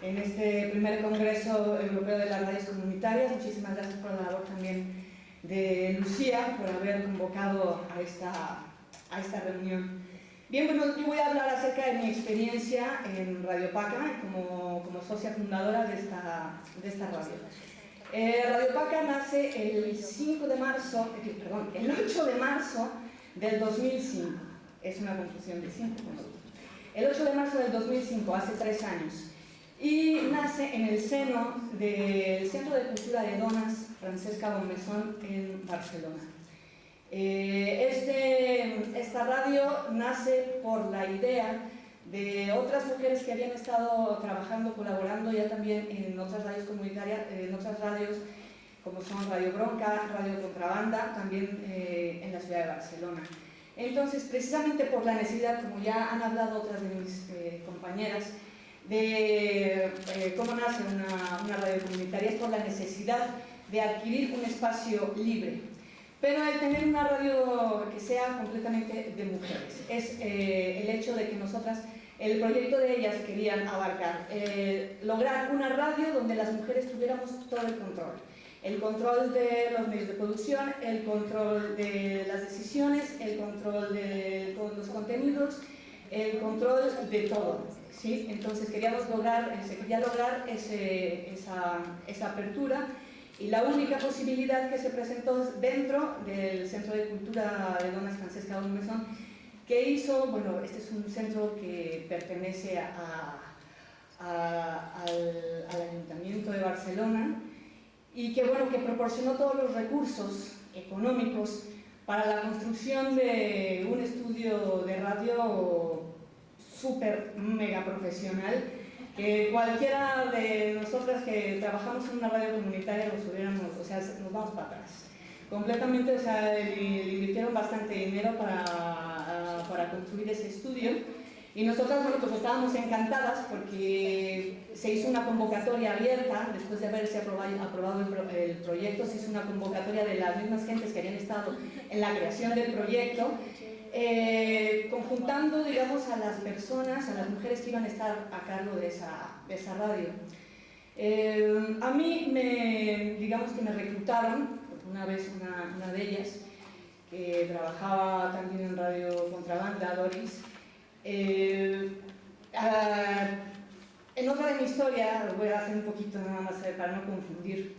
en este primer Congreso Europeo de las Radios Comunitarias. Muchísimas gracias por la labor también de Lucía, por haber convocado a esta reunión. Bien, bueno, yo voy a hablar acerca de mi experiencia en Radio Paca como socia fundadora de esta radio. Radio Paca nace el 8 de marzo del 2005. Es una confusión de 5. El 8 de marzo del 2005, hace 3 años. Y nace en el seno del Centro de Cultura de Dones Francesca Bonmesón en Barcelona. Esta radio nace por la idea de otras mujeres que habían estado trabajando, colaborando ya también en otras radios comunitarias, en otras radios como son Radio Bronca, Radio Contrabanda, también en la ciudad de Barcelona. Entonces, precisamente por la necesidad, como ya han hablado otras de mis compañeras, de cómo nace una radio comunitaria, es por la necesidad de adquirir un espacio libre, pero de tener una radio que sea completamente de mujeres. Es el hecho de que nosotras, el proyecto de ellas querían abarcar, lograr una radio donde las mujeres tuviéramos todo el control de los medios de producción, el control de las decisiones, el control de todos los contenidos, el control de todo, ¿sí? Entonces se quería lograr esa apertura, y la única posibilidad que se presentó dentro del Centro de Cultura de Dones Francesca Bonmesón, que hizo, bueno, este es un centro que pertenece al Ayuntamiento de Barcelona, y que, bueno, que proporcionó todos los recursos económicos para la construcción de un estudio de radio súper mega profesional, que cualquiera de nosotras que trabajamos en una radio comunitaria nos vamos para atrás completamente. O sea, le invirtieron bastante dinero para construir ese estudio, y nosotras, bueno, pues estábamos encantadas porque se hizo una convocatoria abierta. Después de haberse aprobado el proyecto, se hizo una convocatoria de las mismas gentes que habían estado en la creación del proyecto, conjuntando, digamos, a las personas, a las mujeres que iban a estar a cargo de esa radio. A mí, digamos que me reclutaron una vez una de ellas, que trabajaba también en Radio Contrabanda, Doris. En otra de mi historia, lo voy a hacer un poquito nada más para no confundir.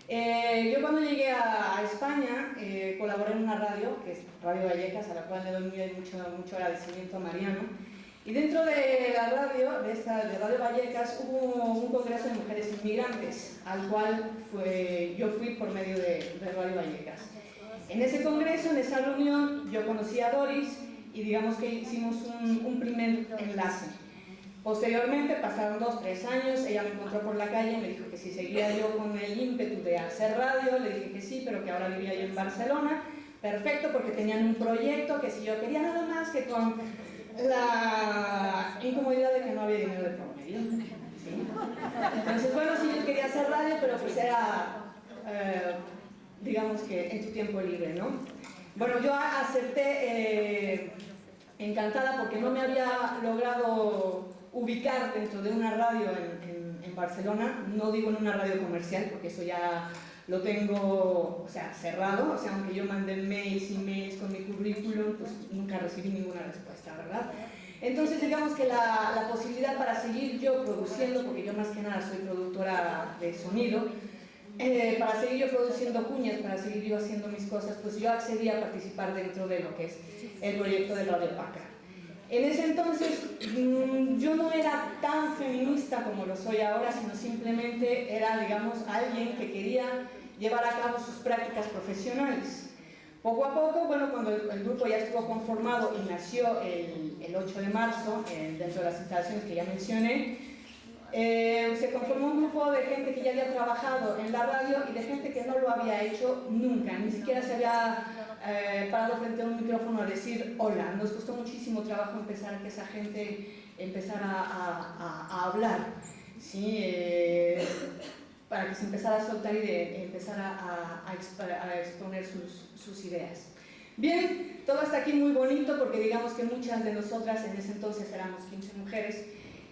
Yo cuando llegué a España colaboré en una radio, que es Radio Vallecas, a la cual le doy mucho agradecimiento a Mariano. Y dentro de la radio, de Radio Vallecas, hubo un congreso de mujeres inmigrantes, al cual yo fui por medio de Radio Vallecas. En ese congreso, en esa reunión, yo conocí a Doris, y digamos que hicimos un primer enlace. Posteriormente, pasaron 2-3 años, ella me encontró por la calle, me dijo que si seguía yo con el ímpetu de hacer radio, le dije que sí, pero que ahora vivía yo en Barcelona. Perfecto, porque tenían un proyecto, que si yo quería nada más que con la incomodidad de que no había dinero de por medio, ¿sí? Entonces, bueno, sí, yo quería hacer radio, pero pues era, digamos que en tu tiempo libre, ¿no? Bueno, yo acepté encantada, porque no me había logrado ubicar dentro de una radio en Barcelona. No digo en una radio comercial, porque eso ya lo tengo, o sea, cerrado. O sea, aunque yo mandé mails con mi currículum, pues nunca recibí ninguna respuesta, ¿verdad? Entonces, digamos que la posibilidad para seguir yo produciendo, porque yo más que nada soy productora de sonido, para seguir yo produciendo cuñas, para seguir yo haciendo mis cosas, pues yo accedí a participar dentro de lo que es el proyecto de Radio Paca. En ese entonces yo no era tan feminista como lo soy ahora, sino simplemente era, digamos, alguien que quería llevar a cabo sus prácticas profesionales. Poco a poco, bueno, cuando el grupo ya estuvo conformado y nació el 8 de marzo, dentro de las instalaciones que ya mencioné, se conformó un grupo de gente que ya había trabajado en la radio y de gente que no lo había hecho nunca, ni siquiera se había parado frente a un micrófono a decir hola. Nos costó muchísimo trabajo empezar a que esa gente empezara a hablar, ¿sí? Para que se empezara a soltar y empezara a exponer sus ideas. Bien, todo está aquí muy bonito, porque digamos que muchas de nosotras en ese entonces éramos 15 mujeres,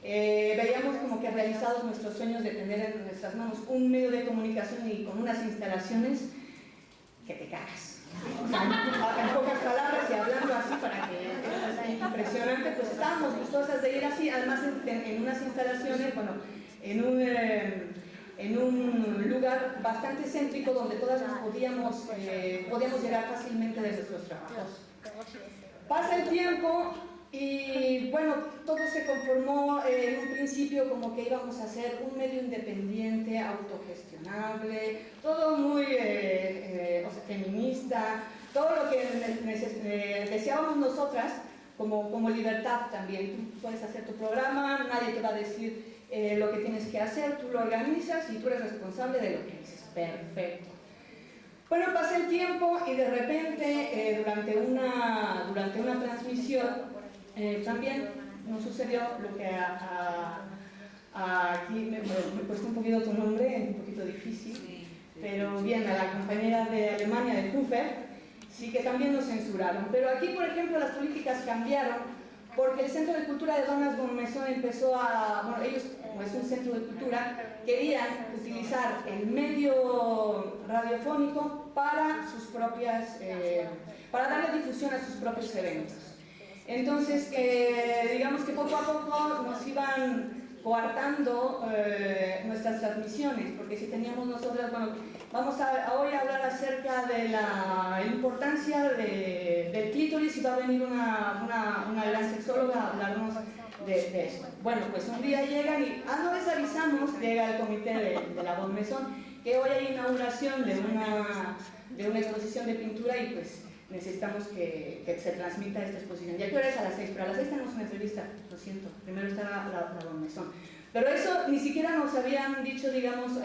veíamos como que realizados nuestros sueños de tener en nuestras manos un medio de comunicación y con unas instalaciones que te cagas. O sea, en pocas palabras y hablando así para que es impresionante, pues estábamos gustosas de ir así, además en unas instalaciones, bueno, en un lugar bastante céntrico donde todas nos podíamos llegar fácilmente de nuestros trabajos. Pasa el tiempo y bueno, todo se conformó en un principio como que íbamos a hacer un medio independiente, autogestionable, todo muy feminista, todo lo que deseábamos nosotras como libertad también. Tú puedes hacer tu programa, nadie te va a decir lo que tienes que hacer, tú lo organizas y tú eres responsable de lo que dices. Perfecto. Bueno, pasa el tiempo y de repente durante una transmisión también nos sucedió lo que aquí me cuesta un poquito tu nombre, es un poquito difícil, pero bien, a la compañera de Alemania, de Hofer, sí que también nos censuraron. Pero aquí, por ejemplo, las políticas cambiaron porque el Centro de Cultura de Donas Bonmesón empezó bueno, ellos, como es un centro de cultura, querían utilizar el medio radiofónico para para darle difusión a sus propios eventos. Entonces, digamos que poco a poco nos iban coartando nuestras transmisiones, porque si teníamos nosotras, bueno, vamos hoy a hablar acerca de la importancia del clítoris y va a venir una gran sexóloga a hablarnos de eso. Bueno, pues un día llegan y, no les avisamos, llega el comité de la Bonmesón, que hoy hay inauguración de una exposición de pintura y pues necesitamos que se transmita esta exposición. ¿Y a qué hora es? A las 6, pero a las 6 tenemos una entrevista, lo siento, primero está la Bonmesón. Pero eso ni siquiera nos habían dicho, digamos,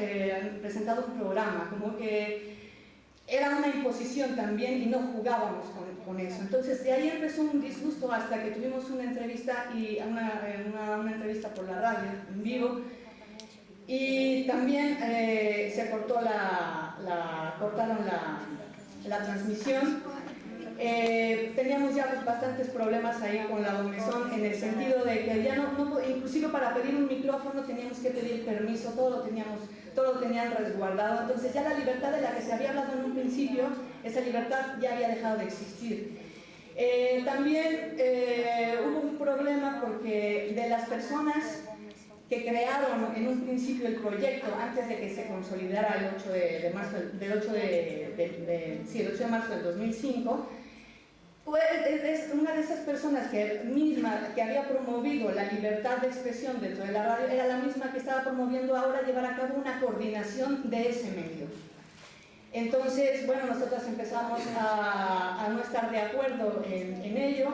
presentado un programa, como que era una imposición también y no jugábamos con eso. Entonces de ahí empezó un disgusto hasta que tuvimos una entrevista, una entrevista por la radio, en vivo, y también se cortó cortaron la transmisión. Teníamos ya bastantes problemas ahí con la Bonmesón en el sentido de que ya inclusive para pedir un micrófono teníamos que pedir permiso, todo lo tenían resguardado. Entonces ya la libertad de la que se había hablado en un principio, esa libertad ya había dejado de existir. También hubo un problema porque de las personas que crearon en un principio el proyecto antes de que se consolidara el 8 de marzo del 2005, es una de esas personas que había promovido la libertad de expresión dentro de la radio, era la misma que estaba promoviendo ahora llevar a cabo una coordinación de ese medio. Entonces, bueno, nosotros empezamos a no estar de acuerdo en ello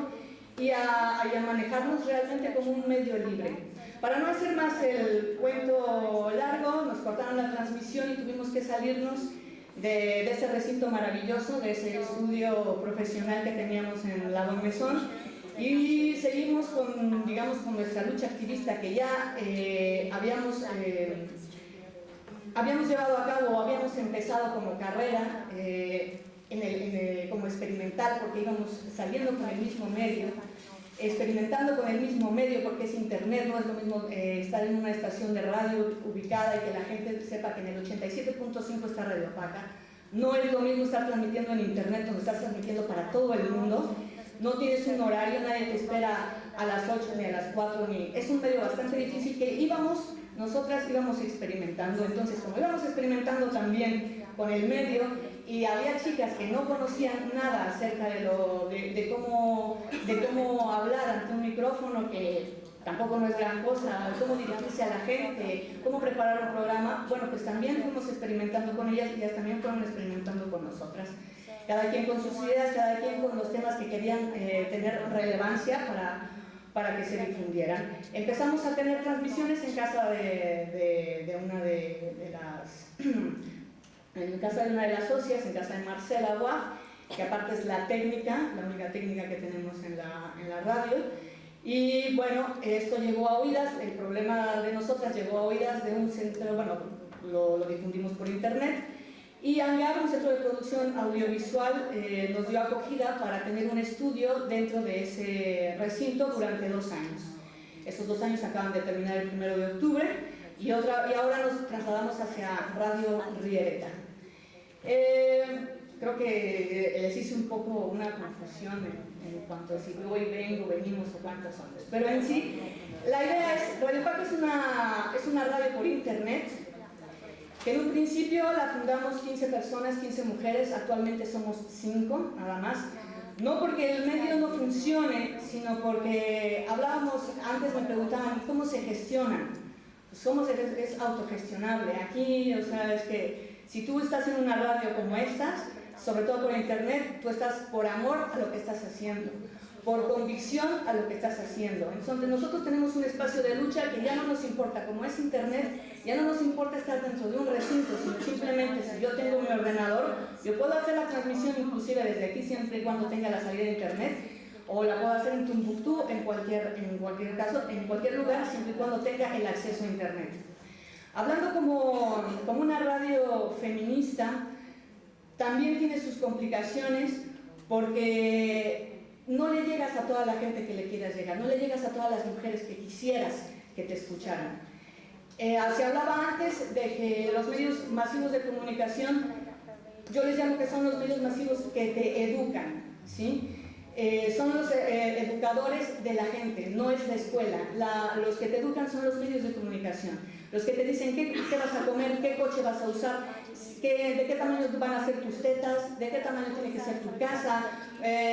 y a manejarnos realmente como un medio libre. Para no hacer más el cuento largo, nos cortaron la transmisión y tuvimos que salirnos de ese recinto maravilloso, de ese estudio profesional que teníamos en la Bonmesón, y seguimos con nuestra lucha activista que ya habíamos llevado a cabo, habíamos empezado como carrera, como experimental, porque íbamos saliendo con el mismo medio, experimentando con el mismo medio, porque es internet, no es lo mismo estar en una estación de radio ubicada y que la gente sepa que en el 87.5 está Radio Paca. No es lo mismo estar transmitiendo en internet, donde estás transmitiendo para todo el mundo. No tienes un horario, nadie te espera a las 8 ni a las 4, es un medio bastante difícil que nosotras íbamos experimentando. Entonces, como íbamos experimentando también con el medio, y había chicas que no conocían nada acerca de cómo hablar ante un micrófono, que tampoco no es gran cosa, cómo dirigirse a la gente, cómo preparar un programa, bueno, pues también fuimos experimentando con ellas y ellas también fueron experimentando con nosotras. Cada quien con sus ideas, cada quien con los temas que querían tener relevancia para que se difundieran. Empezamos a tener transmisiones en casa de una de las socias, en casa de Marcela Guaf, que aparte es la única técnica que tenemos en la radio. Y bueno, esto llegó a oídas, el problema de nosotras llegó a oídas de un centro, bueno, lo difundimos por internet, y ANGAR, un centro de producción audiovisual, nos dio acogida para tener un estudio dentro de ese recinto durante 2 años. Estos 2 años acaban de terminar el 1 de octubre y ahora nos trasladamos hacia Radio Riereta. Creo que les hice un poco una confusión en cuanto a si voy, vengo, venimos o cuántas son. Pero en sí, la idea es, Radio FAC es una radio por internet, que en un principio la fundamos 15 personas, 15 mujeres, actualmente somos 5 nada más. No porque el medio no funcione, sino porque hablábamos, antes me preguntaban, ¿cómo se gestionan? Pues es autogestionable. Aquí, o sea, es que si tú estás en una radio como estas, sobre todo por internet, tú estás por amor a lo que estás haciendo, por convicción a lo que estás haciendo. Entonces nosotros tenemos un espacio de lucha que ya no nos importa, como es internet, ya no nos importa estar dentro de un recinto, sino simplemente si yo tengo mi ordenador, yo puedo hacer la transmisión inclusive desde aquí siempre y cuando tenga la salida de internet, o la puedo hacer en Tombuctú, en cualquier caso, en cualquier lugar, siempre y cuando tenga el acceso a internet. Hablando como una radio feminista, también tiene sus complicaciones porque no le llegas a toda la gente que le quieras llegar, no le llegas a todas las mujeres que quisieras que te escucharan. Se hablaba antes de que los medios masivos de comunicación, yo les llamo que son los medios masivos que te educan, ¿sí? Son los educadores de la gente, no es la escuela. Los que te educan son los medios de comunicación, los que te dicen qué vas a comer, qué coche vas a usar, de qué tamaño van a ser tus tetas, de qué tamaño tiene que ser tu casa,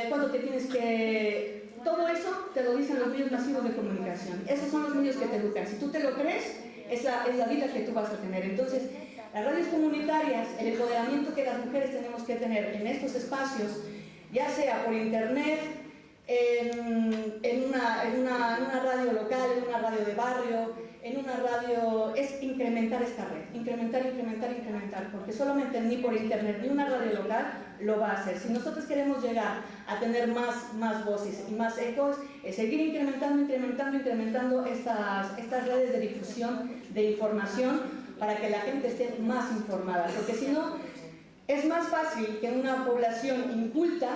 cuándo te tienes que... Todo eso te lo dicen los medios masivos de comunicación. Esos son los medios que te educan. Si tú te lo crees, es la vida que tú vas a tener. Entonces, las radios comunitarias, el empoderamiento que las mujeres tenemos que tener en estos espacios, ya sea por internet, en una radio local, en una radio de barrio, en una radio, es incrementar esta red, incrementar, porque solamente ni por internet ni una radio local lo va a hacer. Si nosotros queremos llegar a tener más voces y más ecos, es seguir incrementando estas redes de difusión de información para que la gente esté más informada, porque si no, es más fácil que una población inculta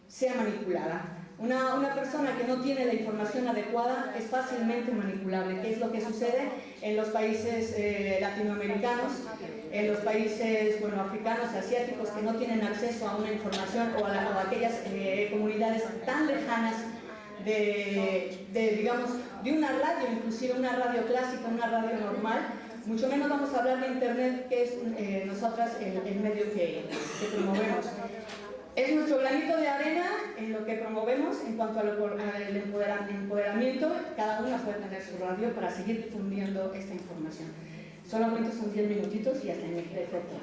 sea manipulada. Una persona que no tiene la información adecuada es fácilmente manipulable, que es lo que sucede en los países latinoamericanos, en los países africanos, asiáticos, que no tienen acceso a una información o a aquellas comunidades tan lejanas digamos, de una radio, inclusive una radio clásica, una radio normal. Mucho menos vamos a hablar de internet, que es nosotras el medio que promovemos. Es nuestro granito de arena en lo que promovemos en cuanto al empoderamiento. Cada una puede tener su radio para seguir difundiendo esta información. Solamente son 10 minutitos y hasta en el perfecto.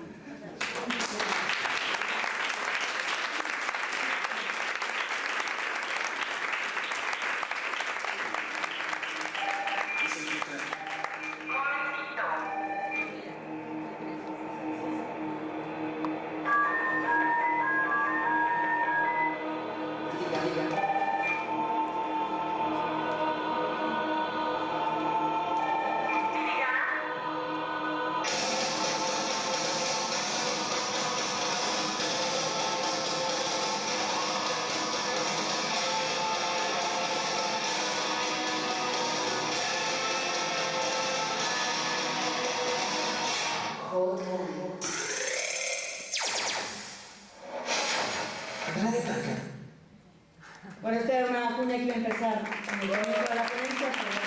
Bueno, esta era una cuña que iba a empezar en el comienzo de la ponencia, pero